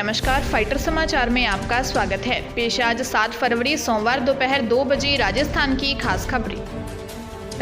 नमस्कार, फाइटर समाचार में आपका स्वागत है। पेश आज 7 फरवरी सोमवार दोपहर 2 बजे राजस्थान की खास खबरें।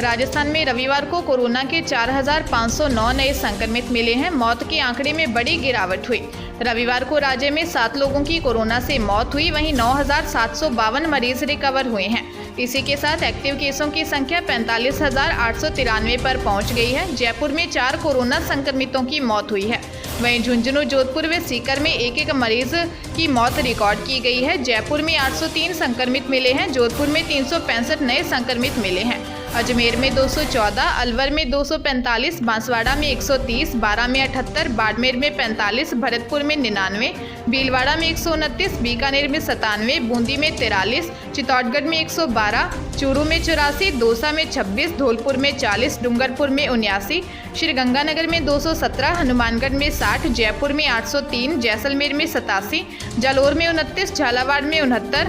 राजस्थान में रविवार को कोरोना के 4,509 नए संक्रमित मिले हैं। मौत के आंकड़े में बड़ी गिरावट हुई। रविवार को राज्य में 7 लोगों की कोरोना से मौत हुई, वहीं 9,752 मरीज रिकवर हुए हैं। इसी के साथ एक्टिव केसों की संख्या 45,893 पर पहुंच गई है। जयपुर में 4 कोरोना संक्रमितों की मौत हुई है। वहीं झुंझुनू, जोधपुर व सीकर में एक मरीज की मौत रिकॉर्ड की गई है। जयपुर में 803 संक्रमित मिले हैं। जोधपुर में 365 नए संक्रमित मिले हैं। अजमेर में 214, अलवर में 245, बांसवाड़ा में 130, बारा में 78, बाड़मेर में 45, भरतपुर में 99, भीलवाड़ा में 129, बीकानेर में 97, बूंदी में 43, चित्तौड़गढ़ में 112, चूरू में 84, दौसा में 26, धौलपुर में 40, डूंगरपुर में 79, श्रीगंगानगर में 217, हनुमानगढ़ में 60, जयपुर में 803, जैसलमेर में 87, जालोर में 29, झालावाड़ में 69,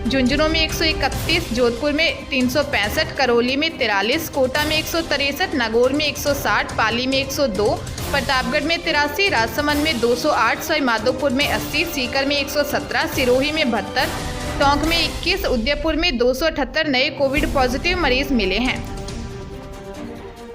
झुंझुनू में 131, जोधपुर में 365, करौली में 43, कोटा में 163, नागौर में 160, पाली में 102, प्रतापगढ़ में 83, राजसमंद में 208, सवाईमाधोपुर में 80, सीकर में 117, सिरोही में 72, टोंक में 21, उदयपुर में 278 नए कोविड पॉजिटिव मरीज मिले हैं।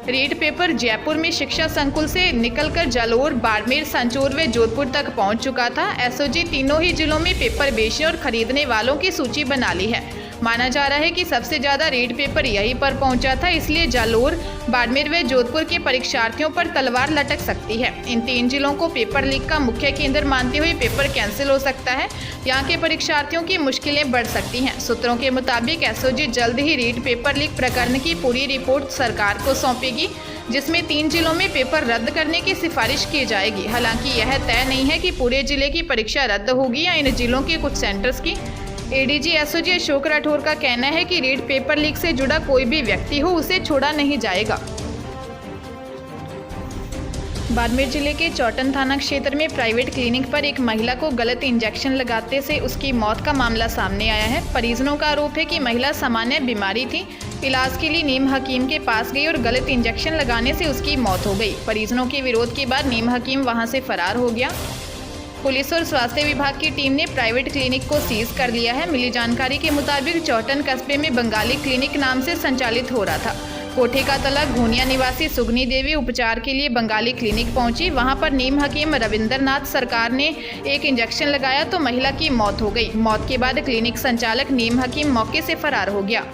रीड पेपर जयपुर में शिक्षा संकुल से निकलकर जालोर, बाड़मेर, संचूर व जोधपुर तक पहुंच चुका था। एसओजी तीनों ही जिलों में पेपर बेचने और खरीदने वालों की सूची बना ली है। माना जा रहा है कि सबसे ज्यादा रीड पेपर यहीं पर पहुंचा था, इसलिए जालोर, बाड़मेर व जोधपुर के परीक्षार्थियों पर तलवार लटक सकती है। इन 3 जिलों को पेपर लीक का मुख्य केंद्र मानते हुए पेपर कैंसिल हो सकता है। यहाँ के परीक्षार्थियों की मुश्किलें बढ़ सकती हैं। सूत्रों के मुताबिक एसओजी जल्द ही रीड पेपर लीक प्रकरण की पूरी रिपोर्ट सरकार को सौंपेगी, जिसमें 3 जिलों में पेपर रद्द करने की सिफारिश की जाएगी। हालांकि यह तय नहीं है कि पूरे जिले की परीक्षा रद्द होगी या इन जिलों के कुछ सेंटर्स की। एडीजी एसओजी अशोक राठौर का कहना है कि रीड पेपर लीक से जुड़ा कोई भी व्यक्ति हो, उसे छोड़ा नहीं जाएगा। बाड़मेर जिले के चौटन थाना क्षेत्र में प्राइवेट क्लिनिक पर एक महिला को गलत इंजेक्शन लगाते से उसकी मौत का मामला सामने आया है। परिजनों का आरोप है कि महिला सामान्य बीमारी थी, इलाज के लिए नीम हकीम के पास गई और गलत इंजेक्शन लगाने से उसकी मौत हो गई। परिजनों के विरोध के बाद नीम हकीम वहां से फरार हो गया। पुलिस और स्वास्थ्य विभाग की टीम ने प्राइवेट क्लिनिक को सीज कर लिया है। मिली जानकारी के मुताबिक चौटन कस्बे में बंगाली क्लिनिक नाम से संचालित हो रहा था। कोठे का तला घोनिया निवासी सुगनी देवी उपचार के लिए बंगाली क्लिनिक पहुंची। वहां पर नीम हकीम रविंद्रनाथ सरकार ने एक इंजेक्शन लगाया तो महिला की मौत हो गई। मौत के बाद क्लिनिक संचालक नीम हकीम मौके से फरार हो गया।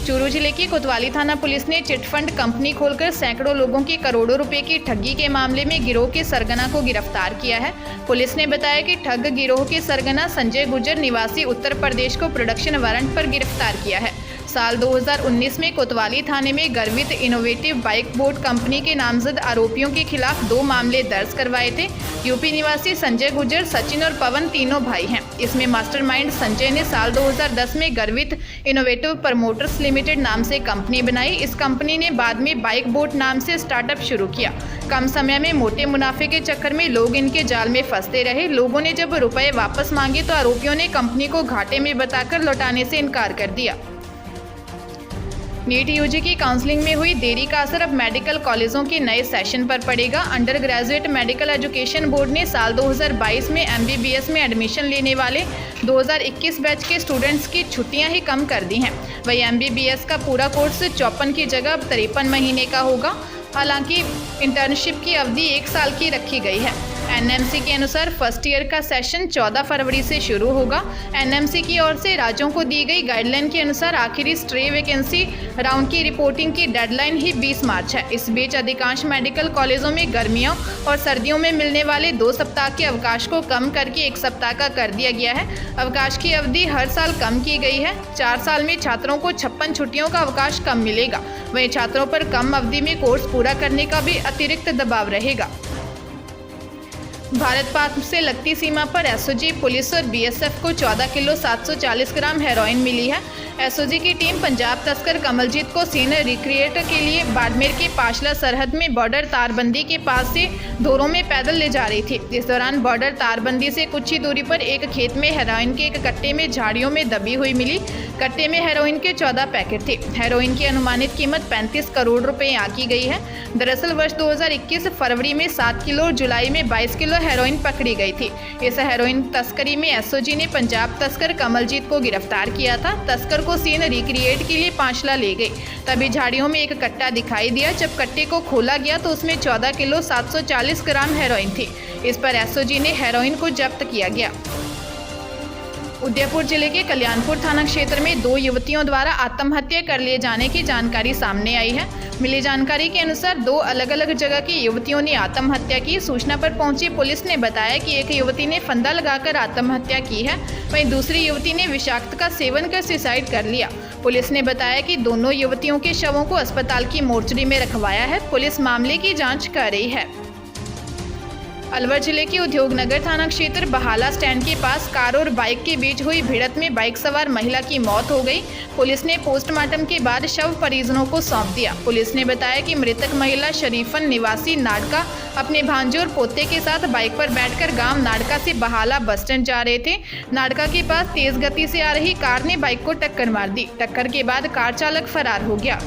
चूरू जिले की कोतवाली थाना पुलिस ने चिटफंड कंपनी खोलकर सैकड़ों लोगों की करोड़ों रुपए की ठगी के मामले में गिरोह के सरगना को गिरफ्तार किया है। पुलिस ने बताया कि ठग गिरोह के सरगना संजय गुजर निवासी उत्तर प्रदेश को प्रोडक्शन वारंट पर गिरफ्तार किया है। साल 2019 में कोतवाली थाने में गर्वित इनोवेटिव बाइक बोट कंपनी के नामजद आरोपियों के खिलाफ 2 मामले दर्ज करवाए थे। यूपी निवासी संजय गुजर, सचिन और पवन तीनों भाई हैं। इसमें मास्टरमाइंड संजय ने साल 2010 में गर्वित इनोवेटिव प्रमोटर्स लिमिटेड नाम से कंपनी बनाई। इस कंपनी ने बाद में बाइक बोट नाम से स्टार्टअप शुरू किया। कम समय में मोटे मुनाफे के चक्कर में लोग इनके जाल में फंसते रहे। लोगों ने जब रुपए वापस मांगे तो आरोपियों ने कंपनी को घाटे में बताकर लौटाने से इनकार कर दिया। नीट यूजी की काउंसलिंग में हुई देरी का असर अब मेडिकल कॉलेजों के नए सेशन पर पड़ेगा। Under graduate medical education board ने साल 2022 में एमबीबीएस में एडमिशन लेने वाले 2021 बैच के स्टूडेंट्स की छुट्टियां ही कम कर दी हैं। वही एमबीबीएस का पूरा कोर्स 54 की जगह अब 53 महीने का होगा। हालांकि इंटर्नशिप की अवधि 1 साल की रखी गई है। एनएमसी के अनुसार फर्स्ट ईयर का सेशन 14 फरवरी से शुरू होगा। एनएमसी की ओर से राज्यों को दी गई गाइडलाइन के अनुसार आखिरी स्ट्रे वैकेंसी राउंड की रिपोर्टिंग की डेडलाइन ही 20 मार्च है। इस बीच अधिकांश मेडिकल कॉलेजों में गर्मियों और सर्दियों में मिलने वाले 2 सप्ताह के अवकाश को कम करके 1 सप्ताह का कर दिया गया है। अवकाश की अवधि हर साल कम की गई है। 4 साल में छात्रों को 56 छुट्टियों का अवकाश कम मिलेगा। वहीं छात्रों पर कम अवधि में कोर्स पूरा करने का भी अतिरिक्त दबाव रहेगा। भारत पाक से लगती सीमा पर एसओजी, पुलिस और बीएसएफ को 14 किलो 740 ग्राम हेरोइन मिली है। एसओजी की टीम पंजाब तस्कर कमलजीत को सीन रिक्रिएट के लिए बाड़मेर के पाशला सरहद में बॉर्डर तारबंदी के पास से धोरों में पैदल ले जा रही थी। इस दौरान बॉर्डर तारबंदी से कुछ ही दूरी पर एक खेत में हेरोइन के एक कट्टे में झाड़ियों में दबी हुई मिली। कट्टे में हेरोइन के 14 पैकेट थे। हेरोइन की अनुमानित कीमत 35 करोड़ रुपए आंकी गई है। दरअसल वर्ष 2021 फरवरी में 7 किलो और जुलाई में 22 किलो हेरोइन पकड़ी गई थी। इस हेरोइन तस्करी में एसओजी ने पंजाब तस्कर कमलजीत को गिरफ्तार किया था। तस्कर को सीन रिक्रिएट के लिए पांचला ले गई। तभी झाड़ियों में एक कट्टा दिखाई दिया। जब कट्टे को खोला गया तो उसमें 14 किलो 740 ग्राम हेरोइन थी। इस पर एसओजी ने हेरोइन को जब्त किया गया। उदयपुर जिले के कल्याणपुर थाना क्षेत्र में 2 युवतियों द्वारा आत्महत्या कर लिए जाने की जानकारी सामने आई है। मिली जानकारी के अनुसार 2 अलग अलग जगह की युवतियों ने आत्महत्या की। सूचना पर पहुंची पुलिस ने बताया कि एक युवती ने फंदा लगाकर आत्महत्या की है, वहीं दूसरी युवती ने विषाक्त का सेवन कर सुसाइड कर लिया। पुलिस ने बताया कि दोनों युवतियों के शवों को अस्पताल की मोर्चरी में रखवाया है। पुलिस मामले की जाँच कर रही है। अलवर जिले के उद्योगनगर थाना क्षेत्र बहाला स्टैंड के पास कार और बाइक के बीच हुई भिड़ंत में बाइक सवार महिला की मौत हो गई। पुलिस ने पोस्टमार्टम के बाद शव परिजनों को सौंप दिया। पुलिस ने बताया कि मृतक महिला शरीफन निवासी नाडका अपने भांजे और पोते के साथ बाइक पर बैठकर गांव नाडका से बहाला बस स्टैंड जा रहे थे। नाडका के पास तेज गति से आ रही कार ने बाइक को टक्कर मार दी। टक्कर के बाद कार चालक फरार हो गया।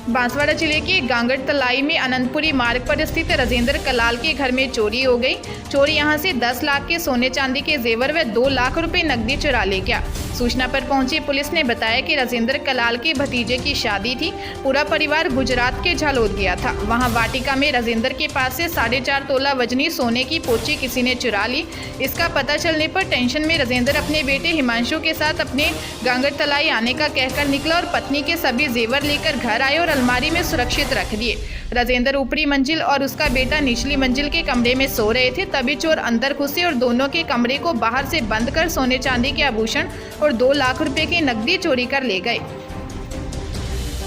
बांसवाड़ा जिले के गांगड़ तलाई में अनंतपुरी मार्ग पर स्थित राजेंद्र कलाल के घर में चोरी हो गई। चोर यहां से 10 लाख के सोने चांदी के जेवर व 2 लाख रुपए नकदी चुरा ले गया। सूचना पर पहुंची पुलिस ने बताया कि राजेंद्र कलाल के भतीजे की शादी थी। पूरा परिवार गुजरात के झालोद गया था। वहां वाटिका में राजेंद्र के पास से 4.5 तोला वजनी सोने की पोची किसी ने चुरा ली। इसका पता चलने पर टेंशन में राजेंद्र अपने बेटे हिमांशु के साथ अपने गांगड़ तलाई आने का कहकर निकला और पत्नी के सभी जेवर लेकर घर आए और अलमारी में सुरक्षित रख दिए। राजेंद्र ऊपरी मंजिल और उसका बेटा निचली मंजिल के कमरे में सो रहे थे। तभी चोर अंदर घुसे और दोनों के कमरे को बाहर से बंद कर सोने चांदी के आभूषण और 2 लाख रुपए की नकदी चोरी कर ले गए।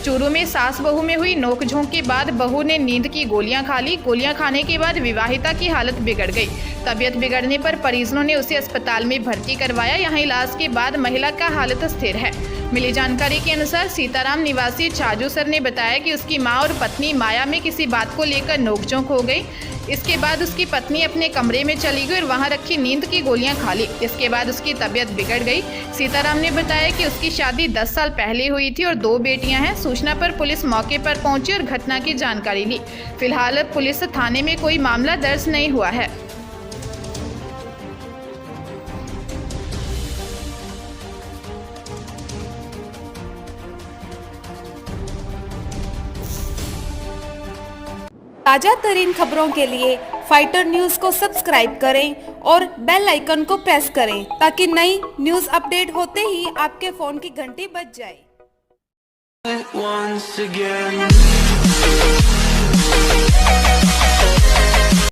चूरू में सास बहू में हुई नोकझोंक के बाद बहू ने नींद की गोलियां खा ली। गोलियां खाने के बाद विवाहिता की हालत बिगड़ गई। तबीयत बिगड़ने पर परिजनों ने उसे अस्पताल में भर्ती करवाया। यहां इलाज के बाद महिला का हालत स्थिर है। मिली जानकारी के अनुसार सीताराम निवासी छाजूसर ने बताया कि उसकी मां और पत्नी माया में किसी बात को लेकर नोकझोंक हो गई। इसके बाद उसकी पत्नी अपने कमरे में चली गई और वहां रखी नींद की गोलियां खा ली। इसके बाद उसकी तबीयत बिगड़ गई। सीताराम ने बताया कि उसकी शादी 10 साल पहले हुई थी और 2 बेटियां हैं। सूचना पर पुलिस मौके पर पहुंची और घटना की जानकारी ली। फिलहाल पुलिस थाने में कोई मामला दर्ज नहीं हुआ है। ताजा तरीन खबरों के लिए फाइटर न्यूज को सब्सक्राइब करें और बेल आइकन को प्रेस करें ताकि नई न्यूज अपडेट होते ही आपके फोन की घंटी बज जाए।